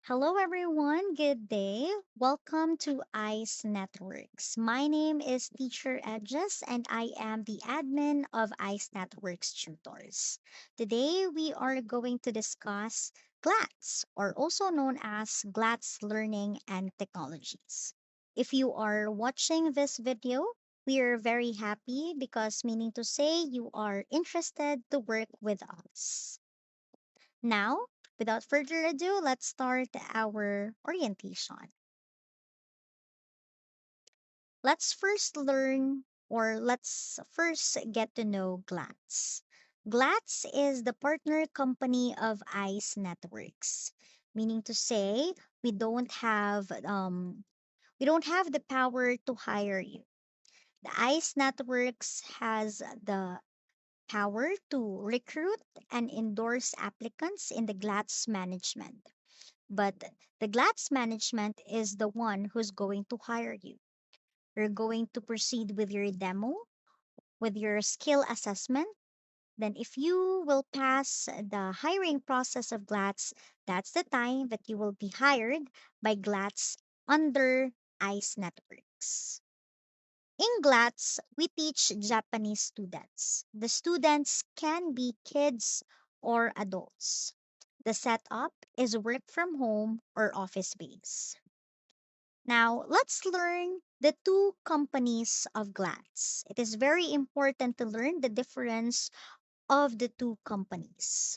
Hello, everyone. Good day. Welcome to ICE Networks. My name is Teacher Edges, and I am the admin of ICE Networks Tutors. Today, we are going to discuss GLATS, or also known as GLATS Learning and Technologies. If you are watching this video, we are very happy because meaning to say you are interested to work with us. Now, without further ado, let's start our orientation. Let's first get to know GLATS. GLATS is the partner company of ICE Networks, meaning to say we don't have the power to hire you. The ICE Networks has the power to recruit and endorse applicants in the GLATS management. But the GLATS management is the one who's going to hire you. You're going to proceed with your demo, with your skill assessment. Then, if you will pass the hiring process of GLATS, that's the time that you will be hired by GLATS under ICE Networks. In GLATS, we teach Japanese students. The students can be kids or adults. The setup is work from home or office base. Now, let's learn the two companies of GLADS. It is very important to learn the difference of the two companies.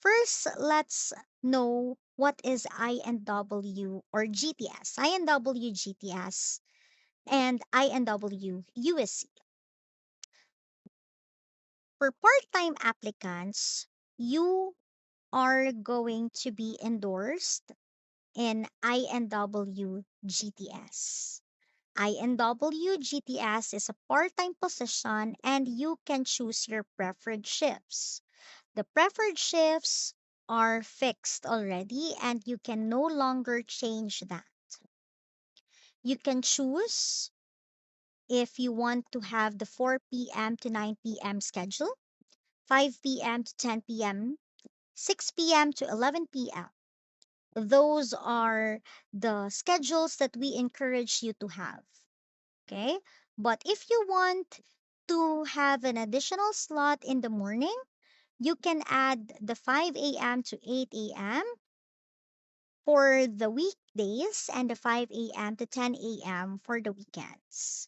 First, let's know what is INW or GTS. INW GTS and INW USC. For part-time applicants, you are going to be endorsed in INW GTS. INW GTS is a part time position and you can choose your preferred shifts. The preferred shifts are fixed already and you can no longer change that. You can choose if you want to have the 4 p.m. to 9 p.m. schedule, 5 p.m. to 10 p.m., 6 p.m. to 11 p.m. Those are the schedules that we encourage you to have. Okay. But if you want to have an additional slot in the morning, you can add the 5 a.m. to 8 a.m. for the weekdays and the 5 a.m. to 10 a.m. for the weekends.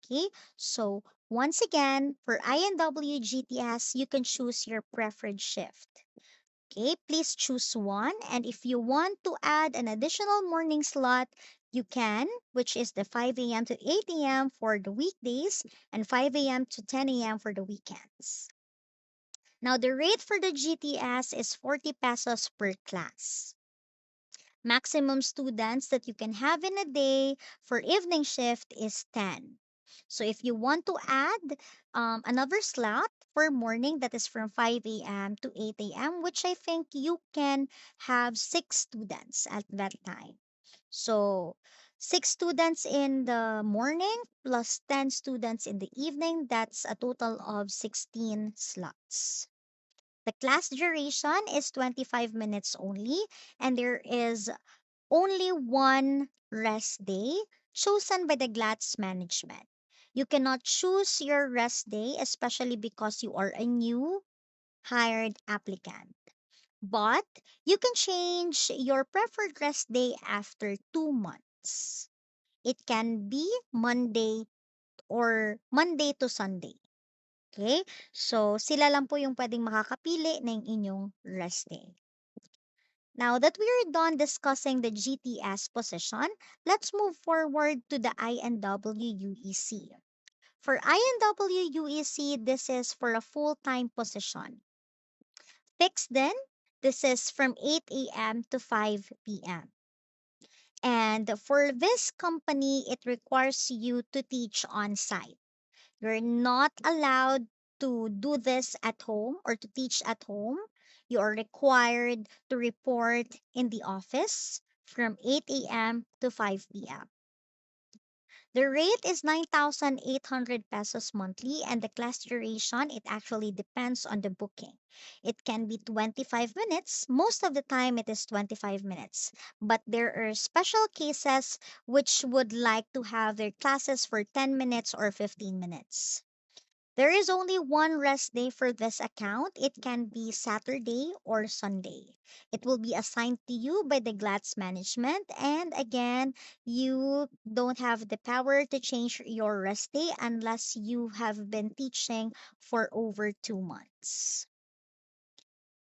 Okay. So once again, for INW GTS, you can choose your preferred shift. Okay, please choose one. And if you want to add an additional morning slot, you can, which is the 5 a.m. to 8 a.m. for the weekdays and 5 a.m. to 10 a.m. for the weekends. Now, the rate for the GTS is 40 pesos per class. Maximum students that you can have in a day for evening shift is 10. So if you want to add another slot for morning that is from 5 a.m. to 8 a.m., which I think you can have 6 students at that time. So 6 students in the morning plus 10 students in the evening, that's a total of 16 slots. The class duration is 25 minutes only, and there is only one rest day chosen by the GLATS management. You cannot choose your rest day, especially because you are a new hired applicant. But you can change your preferred rest day after 2 months. It can be Monday or Monday to Sunday. Okay? So, sila lang po yung pwedeng makakapili ng inyong rest day. Now that we are done discussing the GTS position, let's move forward to the INW UEC. For INW UEC, this is for a full-time position. Fixed then, this is from 8 a.m. to 5 p.m. And for this company, it requires you to teach on site. You're not allowed to do this at home or to teach at home. You are required to report in the office from 8 a.m. to 5 p.m. The rate is 9,800 pesos monthly, and the class duration, it actually depends on the booking. It can be 25 minutes. Most of the time, it is 25 minutes. But there are special cases which would like to have their classes for 10 minutes or 15 minutes. There is only one rest day for this account. It can be Saturday or Sunday. It will be assigned to you by the GLADS management. And again, you don't have the power to change your rest day unless you have been teaching for over 2 months.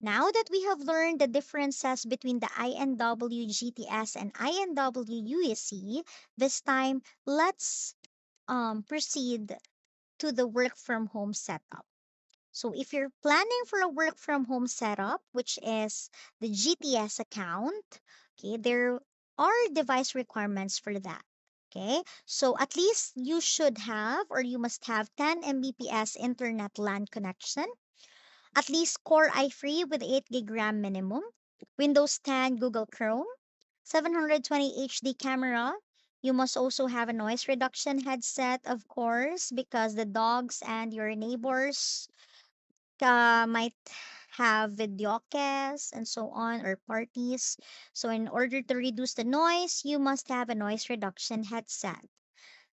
Now that we have learned the differences between the INW GTS and INW UEC, this time let's proceed to the work from home setup. So if you're planning for a work from home setup, which is the GTS account, okay, there are device requirements for that. Okay, so at least you should have or you must have 10 Mbps internet LAN connection, at least Core i3 with 8 gig RAM minimum, Windows 10, Google Chrome, 720 HD camera. You must also have a noise reduction headset, of course, because the dogs and your neighbors might have videokes and so on or parties. So in order to reduce the noise, you must have a noise reduction headset.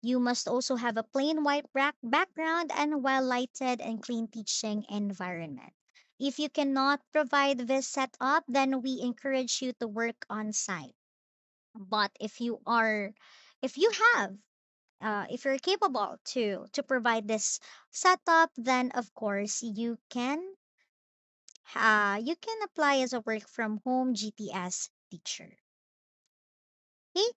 You must also have a plain white background and well lighted and clean teaching environment. If you cannot provide this setup, then we encourage you to work on site. But if you have, if you're capable to provide this setup, then of course you can apply as a work from home GTS teacher. Okay?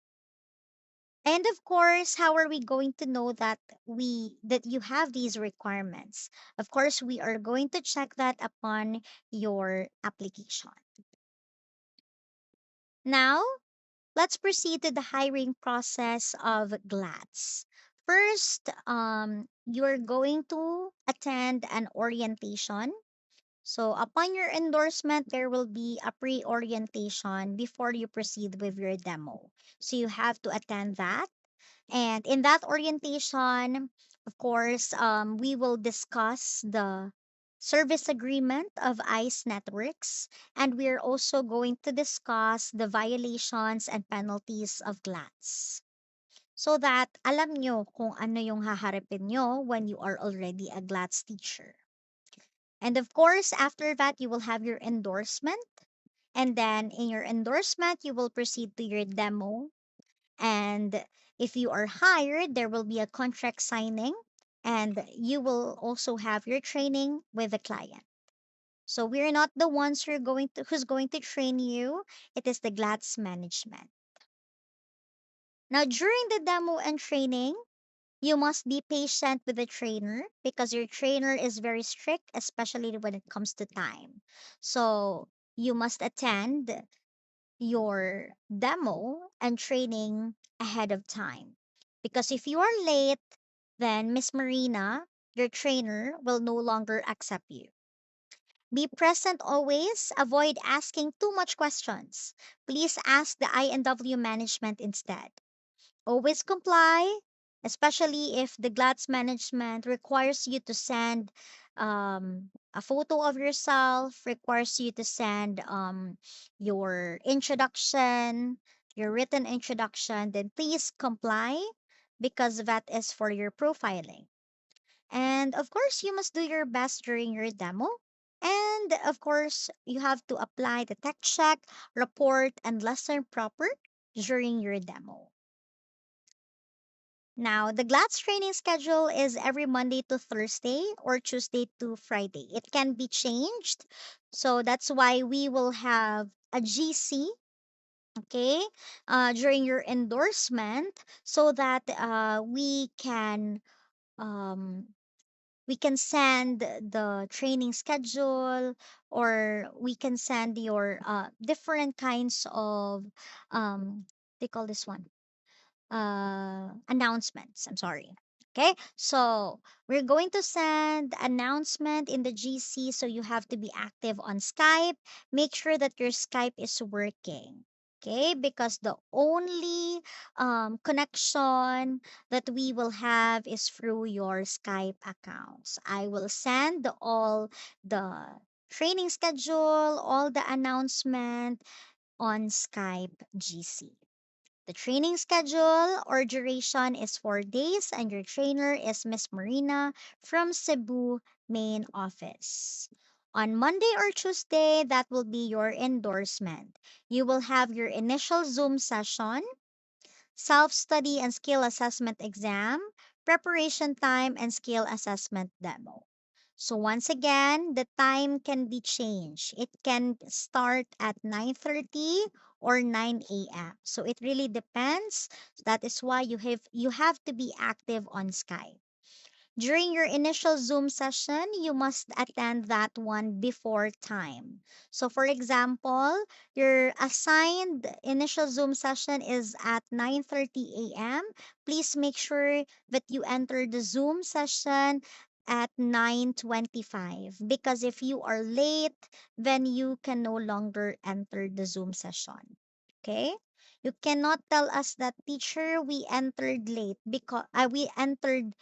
And of course, how are we going to know that you have these requirements? Of course, we are going to check that upon your application. Now, let's proceed to the hiring process of GLADS. First, you're going to attend an orientation. So, upon your endorsement, there will be a pre orientation before you proceed with your demo. So, you have to attend that. And in that orientation, of course, we will discuss the service agreement of ICE networks. And we're also going to discuss the violations and penalties of GLADS. So that alam nyo kung ano yung haharapin nyo when you are already a GLADS teacher. And of course, after that, you will have your endorsement. And then in your endorsement, you will proceed to your demo. And if you are hired, there will be a contract signing. And you will also have your training with the client. So we're not the ones who's going to train you. It is the GLADS management. Now, during the demo and training, you must be patient with the trainer because your trainer is very strict, especially when it comes to time. So you must attend your demo and training ahead of time. Because if you are late, then Miss Marina, your trainer, will no longer accept you. Be present always. Avoid asking too much questions. Please ask the INW management instead. Always comply, especially if the GLADS management requires you to send a photo of yourself, requires you to send your introduction, your written introduction, then please comply because that is for your profiling. And of course, you must do your best during your demo. And of course, you have to apply the tech check, report, and lesson proper during your demo. Now, the GLADS training schedule is every Monday to Thursday or Tuesday to Friday. It can be changed. So that's why we will have a GC, okay, during your endorsement so that um, we can send the training schedule or we can send your different kinds of they call this one announcements. I'm sorry. Okay, so we're going to send announcement in the GC, so you have to be active on Skype. Make sure that your Skype is working. Okay, because the only connection that we will have is through your Skype accounts. I will send all the training schedule, all the announcement on Skype GC. The training schedule or duration is 4 days, and your trainer is Miss Marina from Cebu main office. On Monday or Tuesday, that will be your endorsement. You will have your initial Zoom session, self study and skill assessment exam, preparation time, and skill assessment demo. So once again, the time can be changed. It can start at 9:30 or 9 a.m. So it really depends. That is why you have to be active on Skype. During your initial Zoom session, you must attend that one before time. So, for example, your assigned initial Zoom session is at 9:30 a.m. Please make sure that you enter the Zoom session at 9:25 because if you are late, then you can no longer enter the Zoom session. Okay? You cannot tell us that teacher we entered late because we entered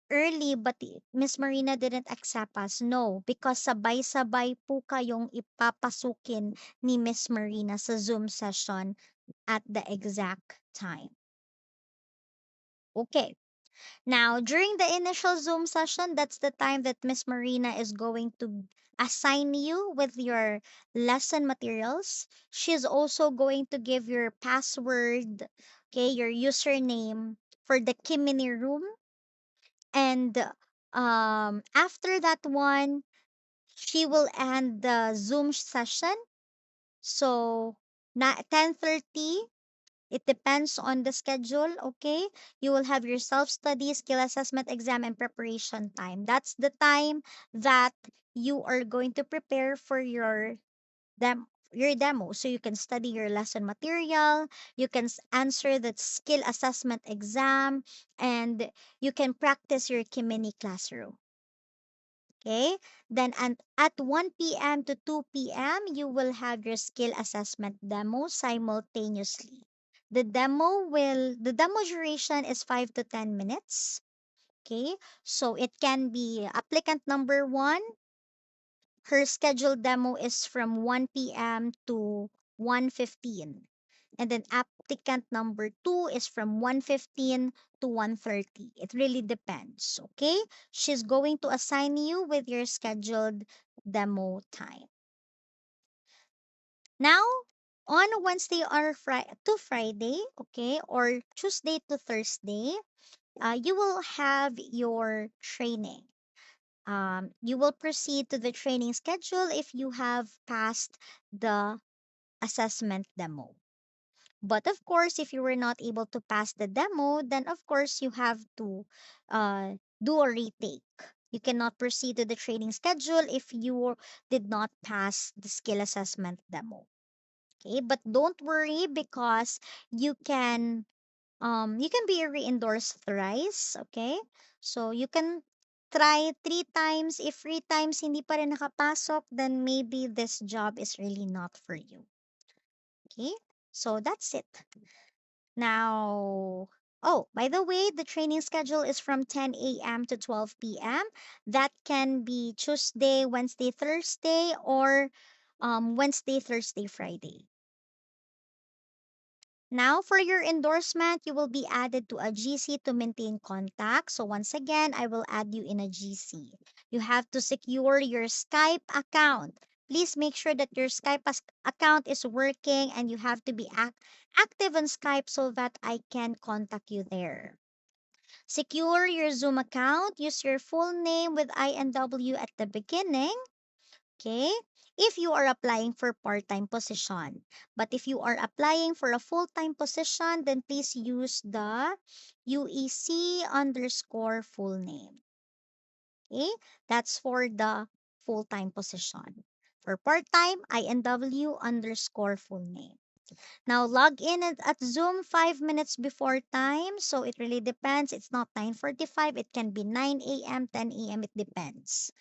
early but Miss Marina didn't accept us. No, because sabay-sabay po kayong ipapasukin ni Miss Marina sa Zoom session at the exact time. Okay. Now, during the initial Zoom session, that's the time that Miss Marina is going to assign you with your lesson materials. She's also going to give your password, okay, your username for the Kimini room. And after that one, she will end the Zoom session. So, 10:30, it depends on the schedule, okay? You will have your self-study, skill assessment exam, and preparation time. That's the time that you are going to prepare for your demo. So you can study your lesson material, you can answer the skill assessment exam, and you can practice your Kimini classroom. Okay, then at 1 p.m. to 2 p.m., you will have your skill assessment demo simultaneously. The demo duration is 5 to 10 minutes. Okay, so it can be applicant number one. Her scheduled demo is from 1 p.m. to 1:15. And then applicant number two is from 1:15 to 1:30. It really depends, okay? She's going to assign you with your scheduled demo time. Now, on Wednesday or to Friday, okay, or Tuesday to Thursday, you will have your training. You will proceed to the training schedule if you have passed the assessment demo. But of course, if you were not able to pass the demo, then of course you have to do a retake. You cannot proceed to the training schedule if you did not pass the skill assessment demo. Okay, but don't worry because you can you can be re-endorsed thrice, okay? So you can try 3 times. If 3 times hindi pa rin nakapasok, then maybe this job is really not for you. Okay? So that's it. Now, oh, by the way, the training schedule is from 10 a.m. to 12 p.m. That can be Tuesday, Wednesday, Thursday, or Wednesday, Thursday, Friday. Now, for your endorsement, you will be added to a GC to maintain contact. So, once again, I will add you in a GC. You have to secure your Skype account. Please make sure that your Skype account is working and you have to be active on Skype so that I can contact you there. Secure your Zoom account. Use your full name with INW at the beginning. Okay? If you are applying for part-time position. But if you are applying for a full-time position, then please use the UEC underscore full name. Okay? That's for the full-time position. For part-time, INW underscore full name. Now log in at Zoom 5 minutes before time. So it really depends. It's not 9:45. It can be 9 a.m., 10 a.m. It depends.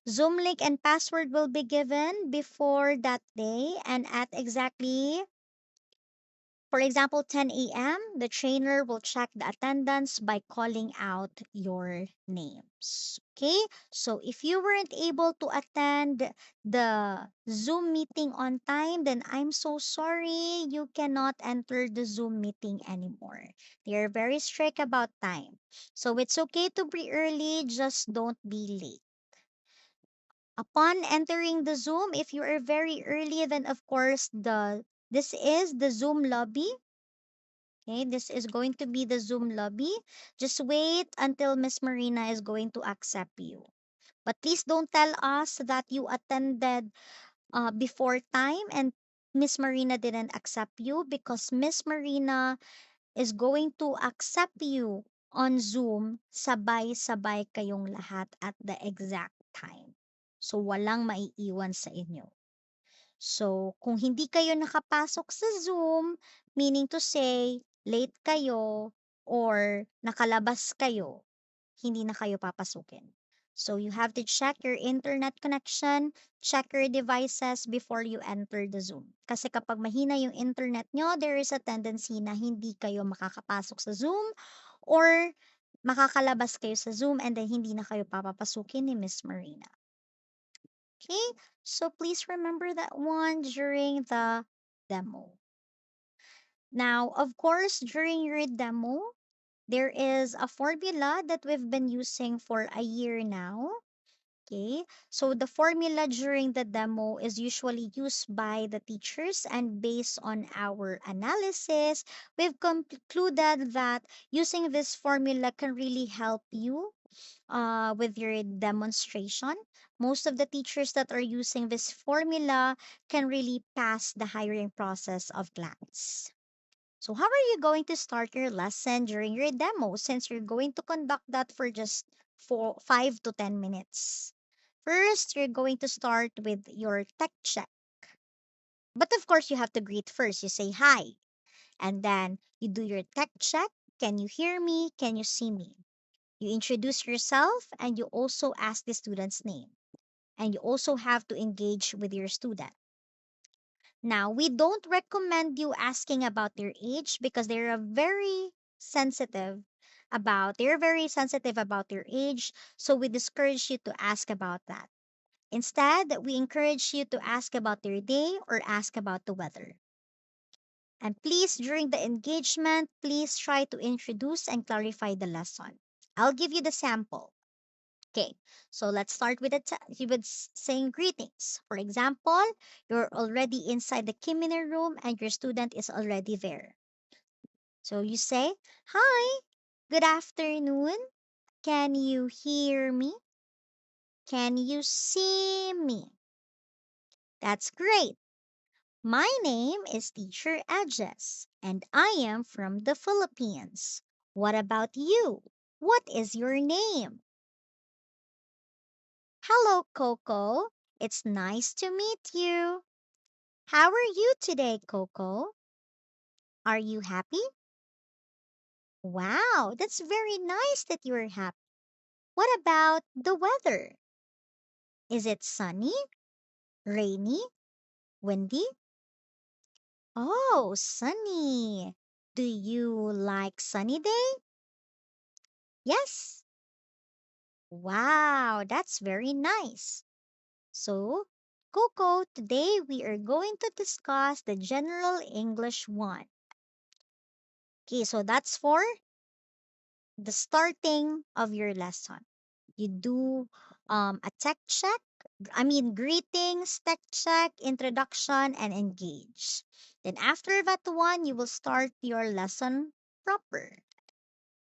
Zoom link and password will be given before that day and at exactly For example, 10 a.m., the trainer will check the attendance by calling out your names. Okay? So if you weren't able to attend the Zoom meeting on time, then I'm so sorry. You cannot enter the Zoom meeting anymore. They are very strict about time. So it's okay to be early, just don't be late. Upon entering the Zoom, if you are very early, then of course this is the Zoom lobby. Okay, this is going to be the Zoom lobby. Just wait until Miss Marina is going to accept you. But please don't tell us that you attended before time and Miss Marina didn't accept you, because Miss Marina is going to accept you on Zoom, sabay-sabay kayong lahat at the exact time. So walang maiiwan sa inyo. So, kung hindi kayo nakapasok sa Zoom, meaning to say, late kayo or nakalabas kayo, hindi na kayo papasukin. So, you have to check your internet connection, check your devices before you enter the Zoom. Kasi kapag mahina yung internet nyo, there is a tendency na hindi kayo makakapasok sa Zoom or makakalabas kayo sa Zoom and then hindi na kayo papapasukin ni Miss Marina. Okay, so please remember that one during the demo. Now, of course, during your demo, there is a formula that we've been using for a year now. Okay, so the formula during the demo is usually used by the teachers, and based on our analysis, we've concluded that using this formula can really help you with your demonstration. Most of the teachers that are using this formula can really pass the hiring process of class. So, how are you going to start your lesson during your demo, since you're going to conduct that for just 5 to 10 minutes? First, you're going to start with your tech check. But of course, you have to greet first. You say hi, and then you do your tech check. Can you hear me? Can you see me? You introduce yourself and you also ask the student's name. And you also have to engage with your student. Now, we don't recommend you asking about their age because they're very sensitive about their age, so we discourage you to ask about that. Instead, we encourage you to ask about their day or ask about the weather. And please, during the engagement, please try to introduce and clarify the lesson. I'll give you the sample. Okay, so let's start with saying greetings. For example, you're already inside the Kiminer room and your student is already there. So you say, "Hi, good afternoon. Can you hear me? Can you see me?" That's great. My name is Teacher Edges, and I am from the Philippines. What about you? What is your name? Hello, Coco. It's nice to meet you. How are you today, Coco? Are you happy? Wow, that's very nice that you're happy. What about the weather? Is it sunny, rainy, windy? Oh, sunny. Do you like sunny day? Yes. Wow, that's very nice. So, Coco, today we are going to discuss the General English 1. Okay, so that's for the starting of your lesson. You do a tech check, greetings, tech check, introduction, and engage. Then after that one, you will start your lesson proper.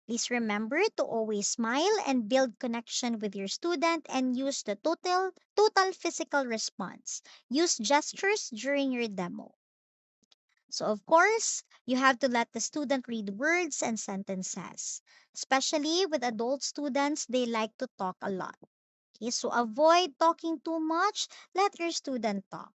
Please remember to always smile and build connection with your student and use the total physical response. Use gestures during your demo. So, of course, you have to let the student read words and sentences. Especially with adult students, they like to talk a lot. Okay, so avoid talking too much. Let your student talk.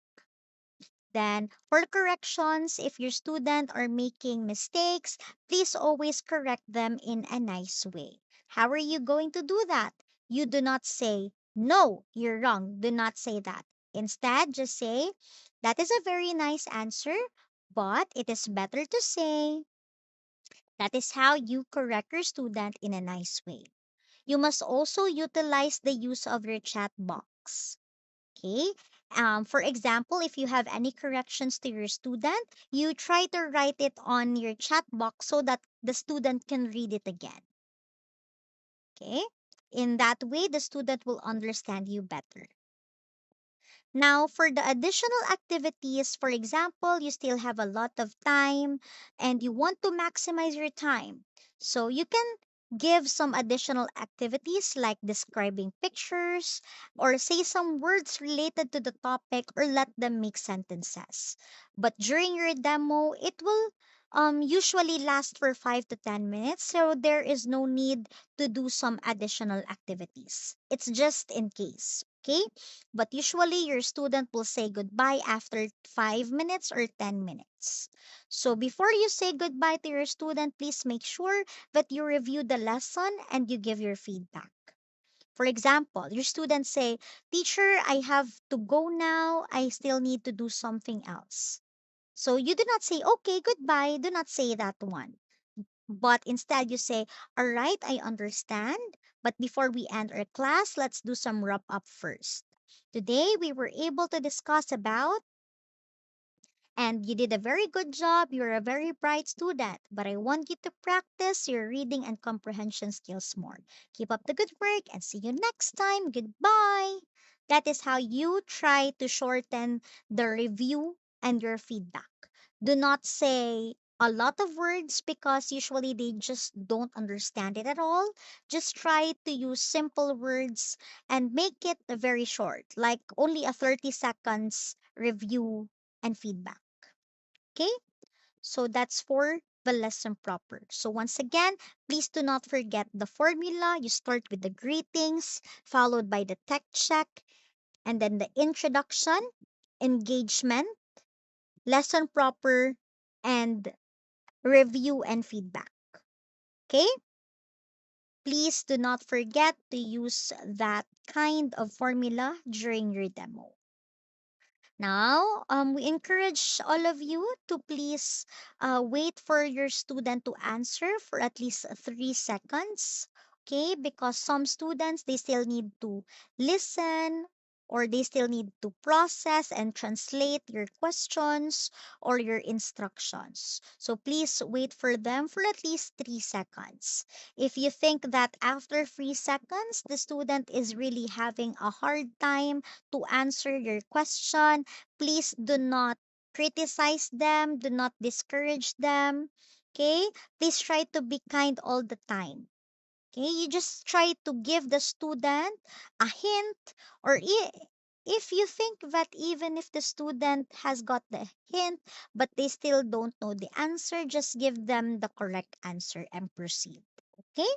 Then, for corrections, if your student are making mistakes, please always correct them in a nice way. How are you going to do that? You do not say, "No, you're wrong." Do not say that. Instead, just say, "That is a very nice answer, But it is better to say that is how you correct your student in a nice way. You must also utilize the use of your chat box. Okay. For example, if you have any corrections to your student, you try to write it on your chat box so that the student can read it again. Okay. In that way, the student will understand you better. Now, for the additional activities, for example, you still have a lot of time and you want to maximize your time. So you can give some additional activities like describing pictures or say some words related to the topic or let them make sentences. But during your demo, it will usually last for 5 to 10 minutes, so there is no need to do some additional activities. It's just in case. Okay, but usually your student will say goodbye after 5 minutes or 10 minutes. So before you say goodbye to your student, please make sure that you review the lesson and you give your feedback. For example, your students say, "Teacher, I have to go now. I still need to do something else." So you do not say, "Okay, goodbye." Do not say that one. But instead, you say, "All right, I understand. But before we end our class, let's do some wrap up first. Today, we were able to discuss about, and you did a very good job. You're a very bright student, but I want you to practice your reading and comprehension skills more. Keep up the good work and see you next time. Goodbye." That is how you try to shorten the review and your feedback. Do not say a lot of words because usually they just don't understand it at all. Just try to use simple words and make it very short, like only a 30 seconds review and feedback. Okay? So that's for the lesson proper. So once again, please do not forget the formula. You start with the greetings, followed by the tech check, and then the introduction, engagement, lesson proper, and review and feedback. Okay? Please do not forget to use that kind of formula during your demo. Now, we encourage all of you to please wait for your student to answer for at least 3 seconds. Okay, because some students they still need to listen or they still need to process and translate your questions or your instructions. So please wait for them for at least 3 seconds. If you think that after 3 seconds the student is really having a hard time to answer your question, please do not criticize them, do not discourage them. Okay? Please try to be kind all the time. Okay? You just try to give the student a hint, or if you think that even if the student has got the hint but they still don't know the answer, just give them the correct answer and proceed. Okay?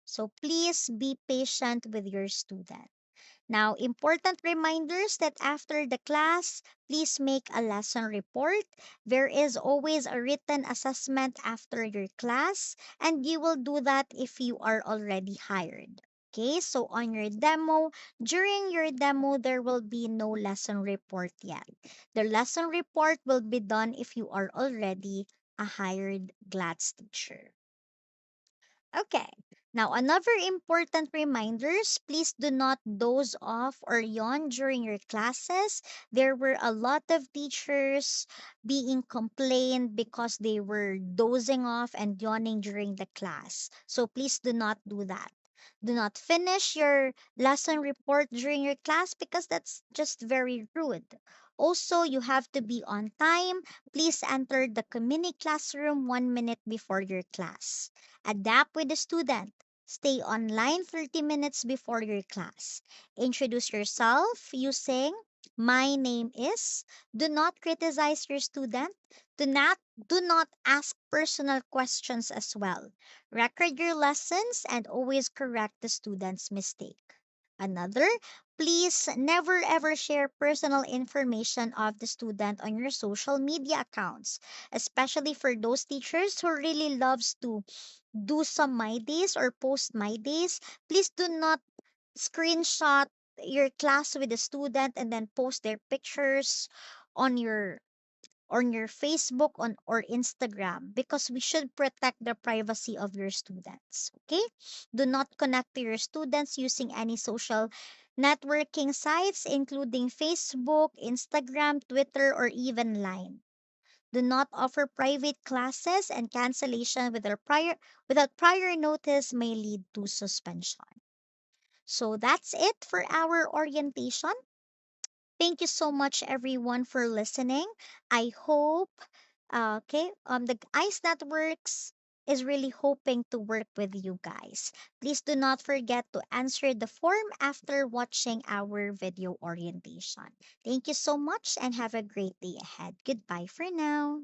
So please be patient with your student. Now, important reminders that after the class, please make a lesson report. There is always a written assessment after your class, and you will do that if you are already hired. Okay, so on your demo, during your demo, there will be no lesson report yet. The lesson report will be done if you are already a hired GLADS teacher. Okay. Now, another important reminders, please do not doze off or yawn during your classes. There were a lot of teachers being complained because they were dozing off and yawning during the class. So please do not do that. Do not finish your lesson report during your class because that's just very rude. Also, you have to be on time. Please enter the community classroom 1 minute before your class. Adapt with the student. Stay online 30 minutes before your class. Introduce yourself using "My name is." Do not criticize your student. Do not ask personal questions as well. Record your lessons and always correct the student's mistake. Another, please never ever share personal information of the student on your social media accounts, especially for those teachers who really loves to do some my days or post my days. Please do not screenshot your class with the student and then post their pictures on your on your Facebook or Instagram, because we should protect the privacy of your students. Okay? Do not connect to your students using any social networking sites, including Facebook, Instagram, Twitter, or even Line. Do not offer private classes, and cancellation without prior notice may lead to suspension. So that's it for our orientation. Thank you so much, everyone, for listening. I hope, the ICE Networks is really hoping to work with you guys. Please do not forget to answer the form after watching our video orientation. Thank you so much and have a great day ahead. Goodbye for now.